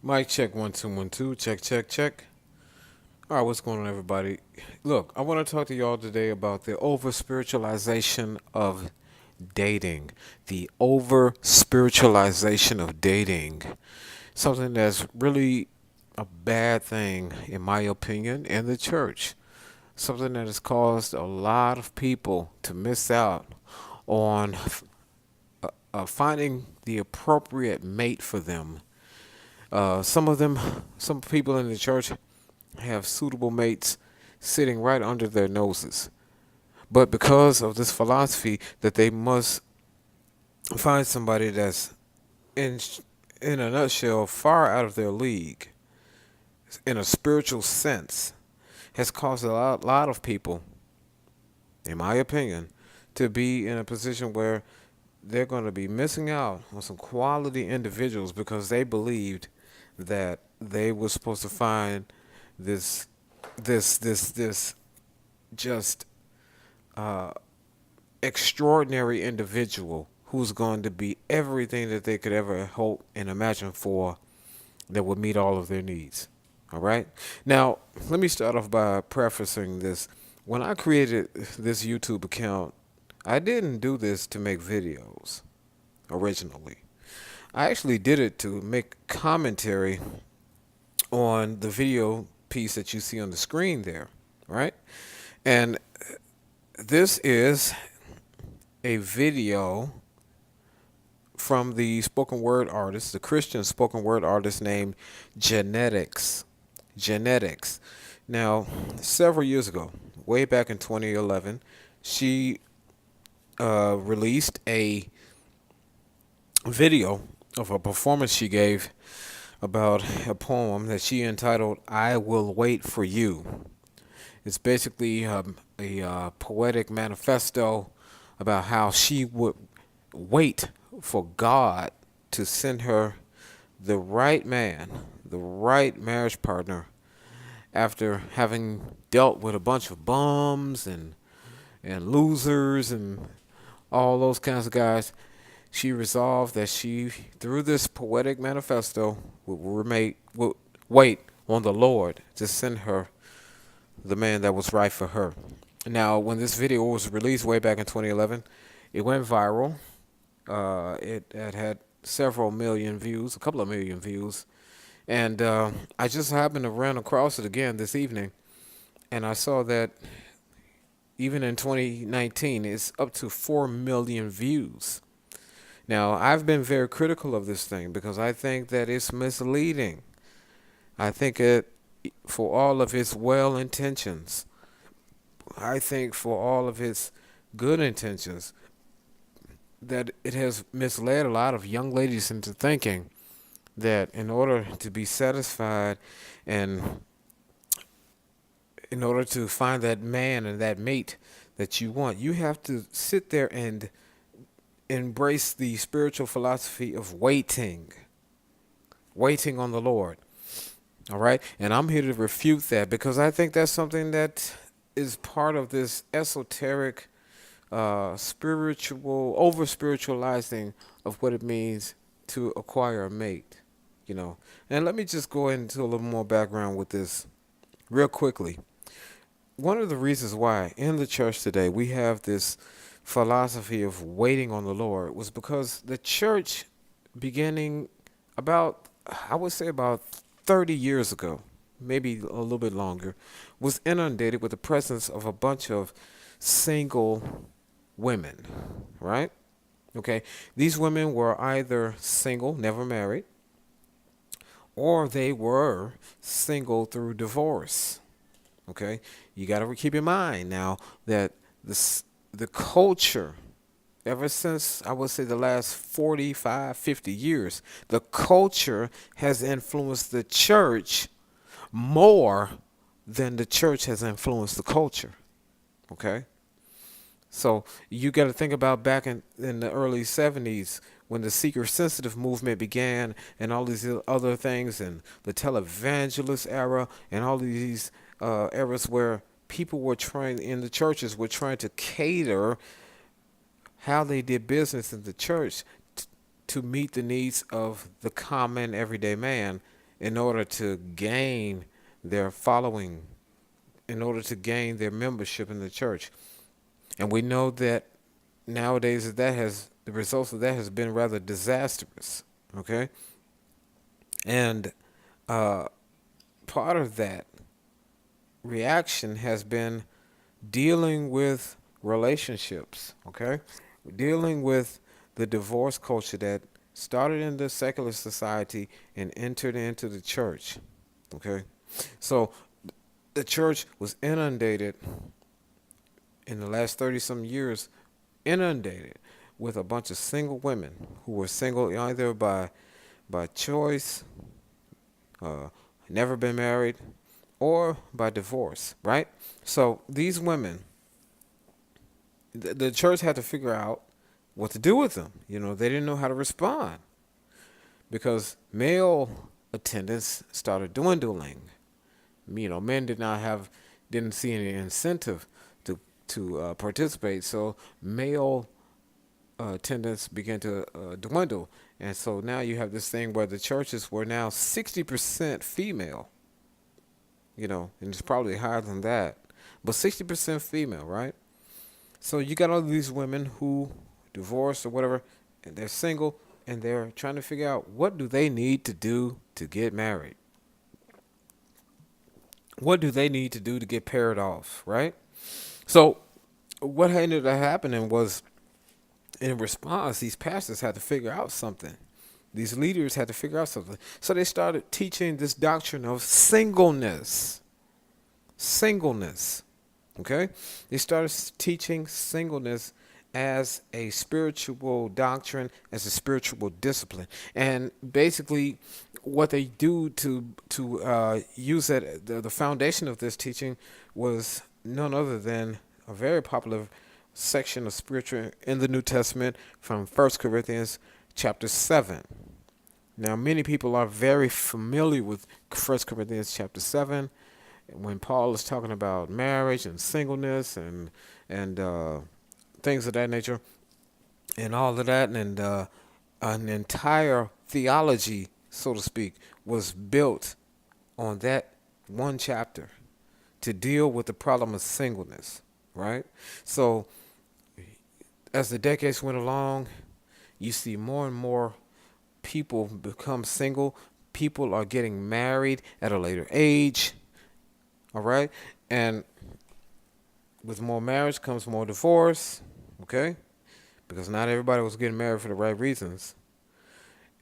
Mic check 1 2 1 2. Check check check. All right, what's going on, everybody? Look, I want to talk to y'all today about the over spiritualization of dating. The over spiritualization of dating. Something that's really a bad thing, in my opinion, in the church. Something that has caused a lot of people to miss out on finding the appropriate mate for them. Some people in the church have suitable mates sitting right under their noses. But because of this philosophy that they must find somebody that's in in a nutshell far out of their league in a spiritual sense has caused a lot of people, in my opinion, to be in a position where they're going to be missing out on some quality individuals because they believed that they were supposed to find this this just uh, extraordinary individual who's going to be everything that they could ever hope and imagine for, that would meet all of their needs. All right. Now, let me start off by prefacing this. When I created this YouTube account, I didn't do this to make videos originally. I actually did it to make commentary on the video piece that you see on the screen there, right? And this is a video from the spoken word artist, the Christian spoken word artist named Genetics. Genetics. Now, several years ago, way back in 2011, she released a video of a performance she gave about a poem that she entitled "I Will Wait for You." It's basically a poetic manifesto about how she would wait for God to send her the right man, the right marriage partner, after having dealt with a bunch of bums and losers and all those kinds of guys. She resolved that she, through this poetic manifesto, would wait on the Lord to send her the man that was right for her. Now, when this video was released way back in 2011, it went viral. It had several million views, a couple of million views. And I just happened to run across it again this evening, and I saw that even in 2019, it's up to 4 million views. Now, I've been very critical of this thing because I think that it's misleading. I think it, for all of its well intentions, I think for all of its good intentions, that it has misled a lot of young ladies into thinking that in order to be satisfied and in order to find that man and that mate that you want, you have to sit there and embrace the spiritual philosophy of waiting on the Lord. All right. And I'm here to refute that because I think that's something that is part of this esoteric, spiritual, over spiritualizing of what it means to acquire a mate, you know. And let me just go into a little more background with this real quickly. One of the reasons why in the church today we have this philosophy of waiting on the Lord was because the church, beginning about, I would say about 30 years ago, maybe a little bit longer, was inundated with the presence of a bunch of single women, right? Okay, these women were either single, never married, or they were single through divorce. Okay, you got to keep in mind now that the culture, ever since I would say the last 45, 50 years, the culture has influenced the church more than the church has influenced the culture. Okay, so you got to think about back in the early 70s when the seeker sensitive movement began and all these other things, and the televangelist era and all these eras where people were trying, in the churches, were trying to cater how they did business in the church to meet the needs of the common everyday man in order to gain their following, in order to gain their membership in the church. And we know that nowadays the results of that has been rather disastrous. Okay, and uh, part of that reaction has been dealing with relationships. Okay, dealing with the divorce culture that started in the secular society and entered into the church. Okay, so the church was inundated in the last 30 some years, inundated with a bunch of single women who were single either by choice, uh, never been married, or by divorce, right? So these women, the church had to figure out what to do with them. They didn't know how to respond because male attendance started dwindling. Men didn't see any incentive to participate, so male attendance began to dwindle, and so now you have this thing where the churches were now 60% female. And it's probably higher than that, but 60% female, right? So you got all these women who divorced or whatever, and they're single, and they're trying to figure out what do they need to do to get married. What do they need to do to get paired off, right? So what ended up happening was, in response, these pastors had to figure out something. These leaders had to figure out something. So they started teaching this doctrine of singleness. Singleness. Okay? They started teaching singleness as a spiritual doctrine, as a spiritual discipline. And basically, what they do to use that, the foundation of this teaching was none other than a very popular section of scripture in the New Testament from 1 Corinthians chapter 7. Now, many people are very familiar with 1 Corinthians chapter 7 when Paul is talking about marriage and singleness and things of that nature and all of that. And an entire theology, so to speak, was built on that one chapter to deal with the problem of singleness, right? So as the decades went along, you see more and more people become single. People are getting married at a later age, all right? And with more marriage comes more divorce, okay? Because not everybody was getting married for the right reasons.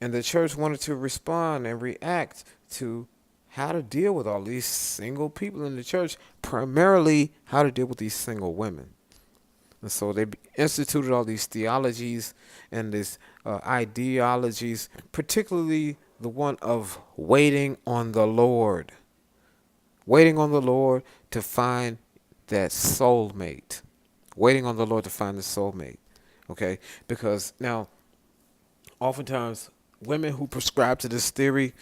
And the church wanted to respond and react to how to deal with all these single people in the church, primarily how to deal with these single women. And so they instituted all these theologies and these ideologies, particularly the one of waiting on the Lord. Waiting on the Lord to find that soulmate. Waiting on the Lord to find the soulmate. Okay? Because now, oftentimes, women who prescribe to this theory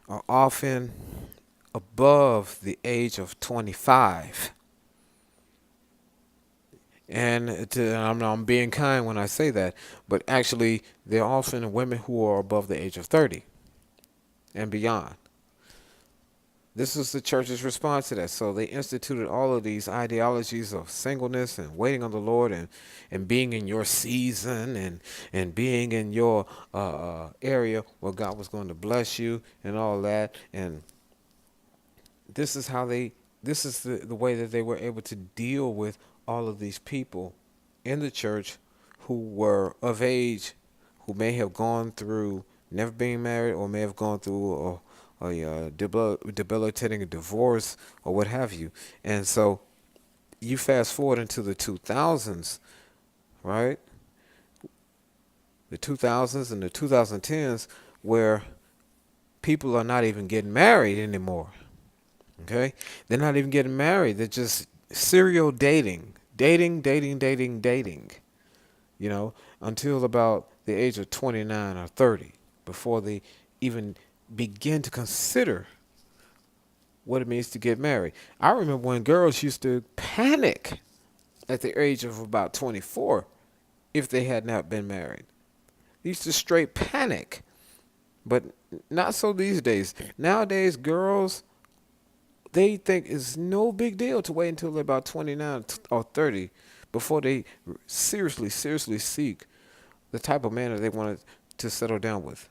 are often above the age of 25. And I'm being kind when I say that, but actually, they're often women who are above the age of 30 and beyond. This is the church's response to that. So they instituted all of these ideologies of singleness and waiting on the Lord and being in your season and being in your area where God was going to bless you and all that. And this is the way that they were able to deal with all of these people in the church who were of age, who may have gone through never being married or may have gone through a debilitating divorce or what have you. And so you fast forward into the 2000s, right? The 2000s and the 2010s, where people are not even getting married anymore. Okay? They're not even getting married. They're just serial dating. Dating, until about the age of 29 or 30 before they even begin to consider what it means to get married. I remember when girls used to panic at the age of about 24 if they had not been married. They used to straight panic. But not so these days. Nowadays, girls, they think it's no big deal to wait until they're about 29 or 30 before they seriously seek the type of man that they want to settle down with.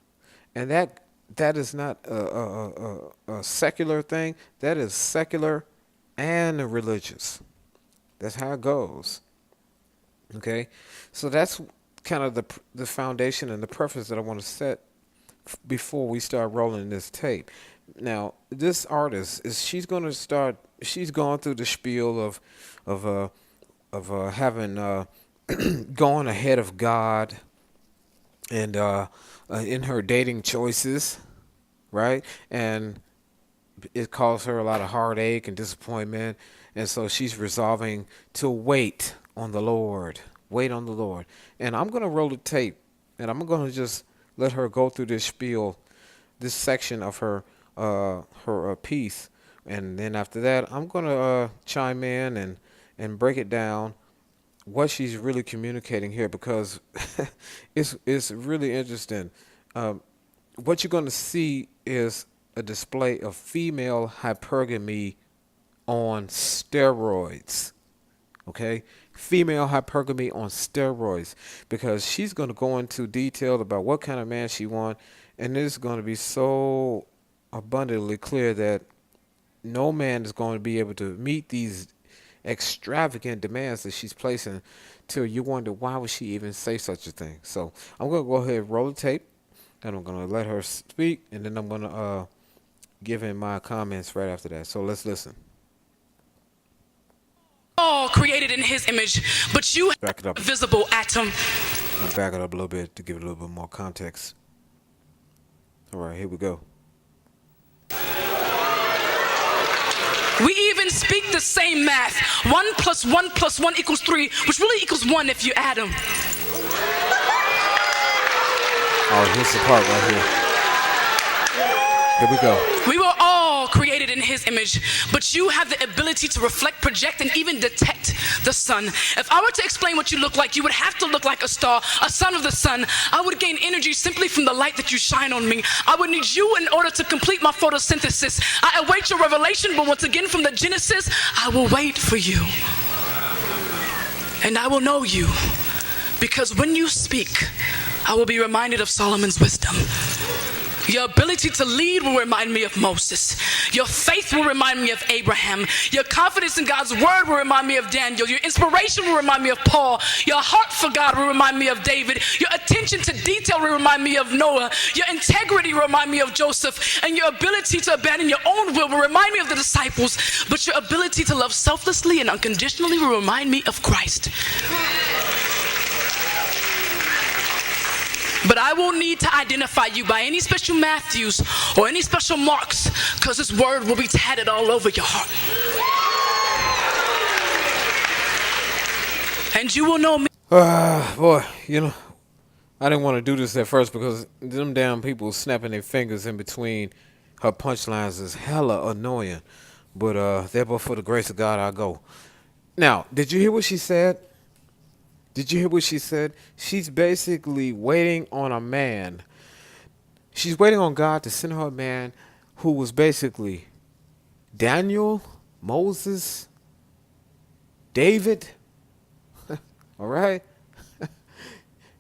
And that is not a secular thing. That is secular and religious. That's how it goes. Okay, so that's kind of the foundation and the preface that I want to set before we start rolling this tape. Now, this artist is she's going to start. She's gone through the spiel of uh having gone ahead of God and in her dating choices, right? And it caused her a lot of heartache and disappointment, and so she's resolving to wait on the Lord. Wait on the Lord. And I'm going to roll the tape, and I'm going to just let her go through this spiel, this section of her piece, and then after that, I'm going to chime in and break it down what she's really communicating here because it's really interesting. Um, what you're going to see is a display of female hypergamy on steroids. Okay, female hypergamy on steroids because she's going to go into detail about what kind of man she wants, and it's going to be so abundantly clear that no man is going to be able to meet these extravagant demands that she's placing till you wonder why would she even say such a thing. So I'm going to go ahead and roll the tape, and I'm going to let her speak, and then I'm going to give in my comments right after that. So let's listen. All created in his image, but you back it up. Visible atom. I'll back it up a little bit to give it a little bit more context. All right, here we go. We even speak the same math. 1 + 1 + 1 = 3, which really equals 1 if you add them. Oh, here's the part right here. Here we go. We were all created in his image, but you have the ability to reflect, project, and even detect the sun. If I were to explain what you look like, you would have to look like a star, a son of the sun. I would gain energy simply from the light that you shine on me. I would need you in order to complete my photosynthesis. I await your revelation, but once again from the Genesis, I will wait for you. And I will know you, because when you speak, I will be reminded of Solomon's wisdom. Your ability to lead will remind me of Moses. Your faith will remind me of Abraham. Your confidence in God's word will remind me of Daniel. Your inspiration will remind me of Paul. Your heart for God will remind me of David. Your attention to detail will remind me of Noah. Your integrity will remind me of Joseph. And your ability to abandon your own will remind me of the disciples. But your ability to love selflessly and unconditionally will remind me of Christ. But I won't need to identify you by any special Matthews or any special marks, because this word will be tatted all over your heart. And you will know me. Boy, you know, I didn't want to do this at first because them damn people snapping their fingers in between her punchlines is hella annoying. But therefore, for the grace of God, I go. Now, did you hear what she said? Did you hear what she said? She's basically waiting on a man. She's waiting on God to send her a man who was basically Daniel, Moses, David, all right?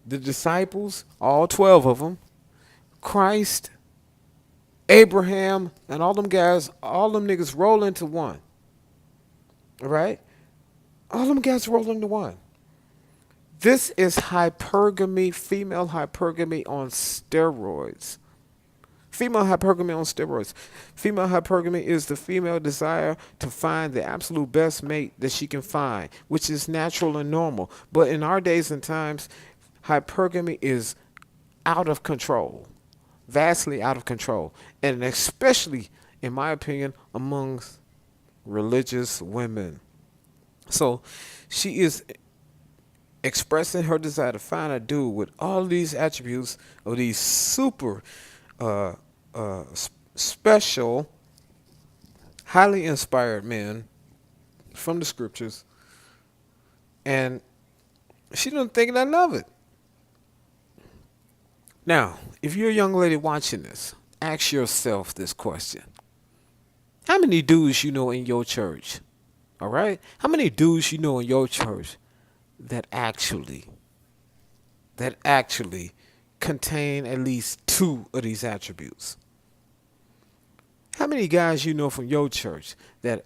The disciples, all 12 of them, Christ, Abraham, and all them guys, all them niggas roll into one, all right? All them guys roll into one. This is hypergamy, female hypergamy on steroids. Female hypergamy on steroids. Female hypergamy is the female desire to find the absolute best mate that she can find, which is natural and normal. But in our days and times, hypergamy is out of control, vastly out of control. And especially, in my opinion, amongst religious women. So she is expressing her desire to find a dude with all these attributes of these super special, highly inspired men from the scriptures, and she didn't think nothing of it. Now, if you're a young lady watching this, ask yourself this question. How many dudes you know in your church? All right? How many dudes you know in your church that actually contain at least two of these attributes? How many guys you know from your church that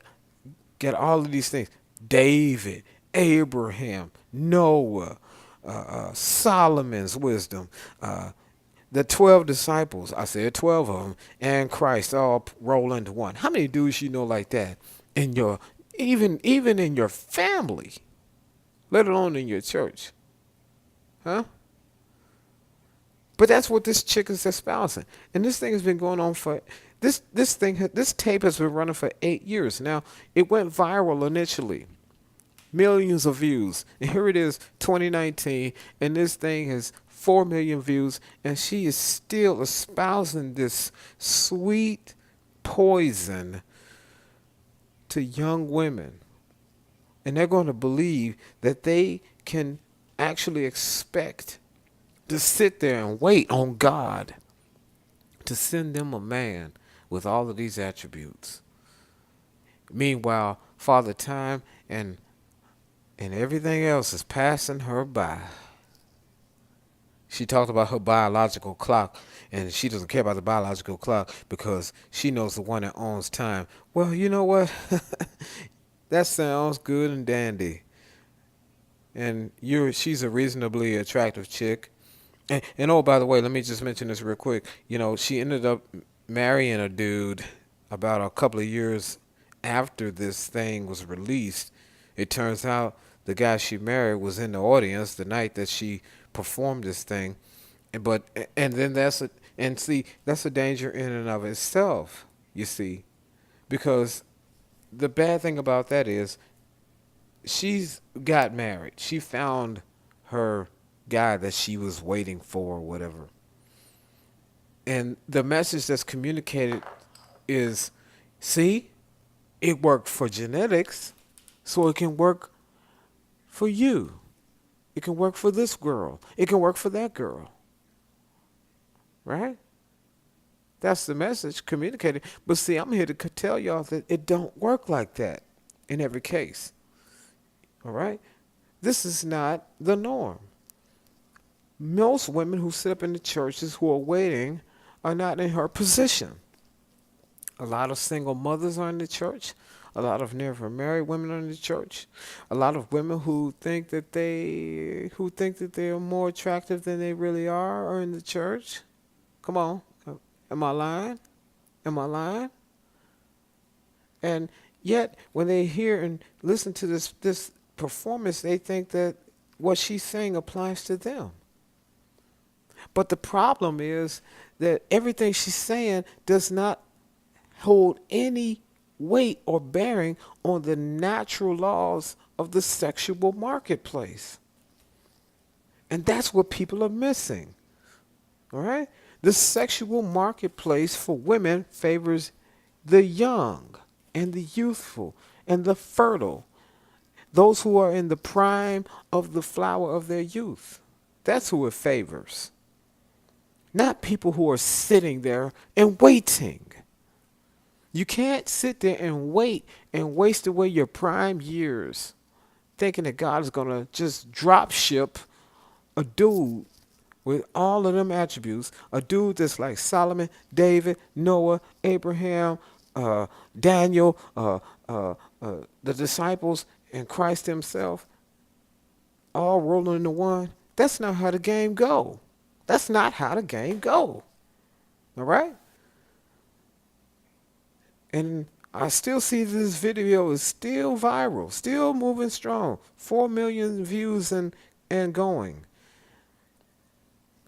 get all of these things? David, Abraham, Noah, Solomon's wisdom, the 12 disciples, I said 12 of them, and Christ all roll into one. How many dudes you know like that in your, even in your family, let alone in your church? Huh? But that's what this chick is espousing. And this thing has been going on for this tape has been running for 8 years. Now, it went viral initially. Millions of views. And here it is, 2019, and this thing has 4 million views, and she is still espousing this sweet poison to young women. And they're going to believe that they can actually expect to sit there and wait on God to send them a man with all of these attributes. Meanwhile, Father Time and everything else is passing her by. She talked about her biological clock, and she doesn't care about the biological clock because she knows the one that owns time. Well, you know what? That sounds good and dandy. And she's a reasonably attractive chick. And oh, by the way, let me just mention this real quick. You know, she ended up marrying a dude about a couple of years after this thing was released. It turns out the guy she married was in the audience the night that she performed this thing. And then that's a danger in and of itself, you see, because the bad thing about that is she's got married. She found her guy that she was waiting for or whatever. And the message that's communicated is, see, it worked for genetics, so it can work for you. It can work for this girl. It can work for that girl. Right? That's the message communicated. But see, I'm here to tell y'all that it don't work like that in every case. All right? This is not the norm. Most women who sit up in the churches who are waiting are not in her position. A lot of single mothers are in the church. A lot of never married women are in the church. A lot of women who think that they are more attractive than they really are in the church. Come on. Am I lying? Am I lying? And yet, when they hear and listen to this performance, they think that what she's saying applies to them. But the problem is that everything she's saying does not hold any weight or bearing on the natural laws of the sexual marketplace. And that's what people are missing. All right? The sexual marketplace for women favors the young and the youthful and the fertile, those who are in the prime of the flower of their youth. That's who it favors. Not people who are sitting there and waiting. You can't sit there and wait and waste away your prime years thinking that God is going to just drop ship a dude with all of them attributes, a dude that's like Solomon, David, Noah, Abraham, Daniel, the disciples, and Christ himself, all rolling into one. That's not how the game go. That's not how the game go. All right? And I still see this video is still viral, still moving strong. 4 million views and going.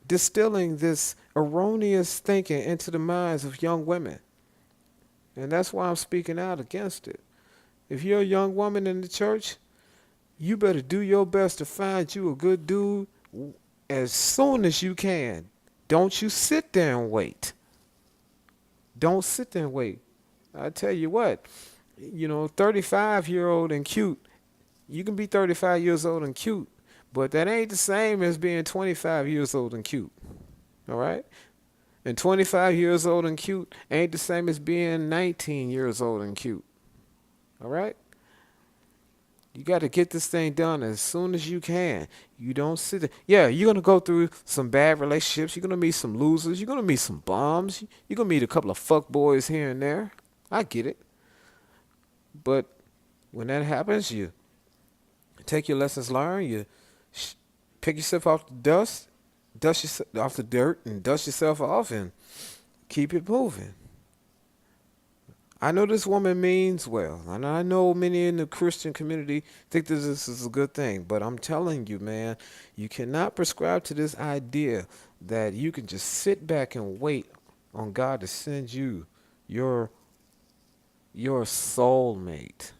Distilling this erroneous thinking into the minds of young women. And that's why I'm speaking out against it. If you're a young woman in the church, you better do your best to find you a good dude as soon as you can. Don't you sit there and wait. Don't sit there and wait. I tell you what, 35-year-old and cute, you can be 35 years old and cute, but that ain't the same as being 25 years old and cute. All right? And 25 years old and cute ain't the same as being 19 years old and cute. All right? You got to get this thing done as soon as you can. You don't sit there. Yeah, you're going to go through some bad relationships. You're going to meet some losers. You're going to meet some bums. You're going to meet a couple of fuck boys here and there. I get it. But when that happens, you take your lessons learned. You pick yourself off the dust yourself off the dirt, and dust yourself off, and keep it moving. I know this woman means well, and I know many in the Christian community think that this is a good thing, but I'm telling you, man, you cannot prescribe to this idea that you can just sit back and wait on God to send you your soulmate.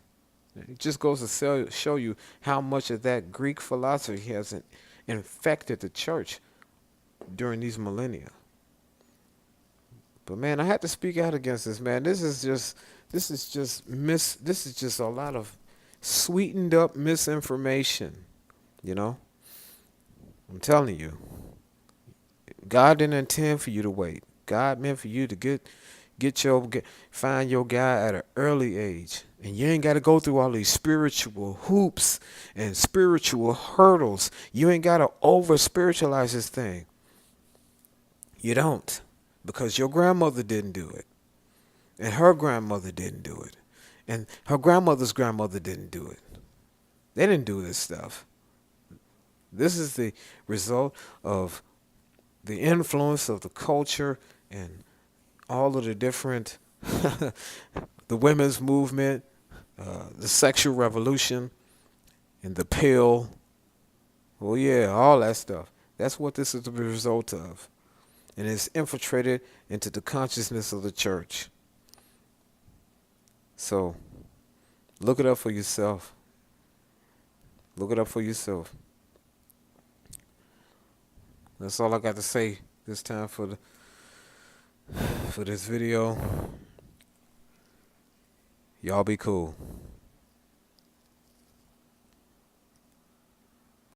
It just goes to show you how much of that Greek philosophy has infected the church during these millennia. But man, I had to speak out against this, man. This is just a lot of sweetened up misinformation, you know? I'm telling you. God didn't intend for you to wait. God meant for you to find your guy at an early age. And you ain't got to go through all these spiritual hoops and spiritual hurdles. You ain't got to over spiritualize this thing. You don't. Because your grandmother didn't do it. And her grandmother didn't do it. And her grandmother's grandmother didn't do it. They didn't do this stuff. This is the result of the influence of the culture and all of the different, the women's movement, the sexual revolution, and the pill. Well, yeah, all that stuff. That's what this is the result of. And it's infiltrated into the consciousness of the church. So, look it up for yourself. Look it up for yourself. That's all I got to say this time for this video. Y'all be cool.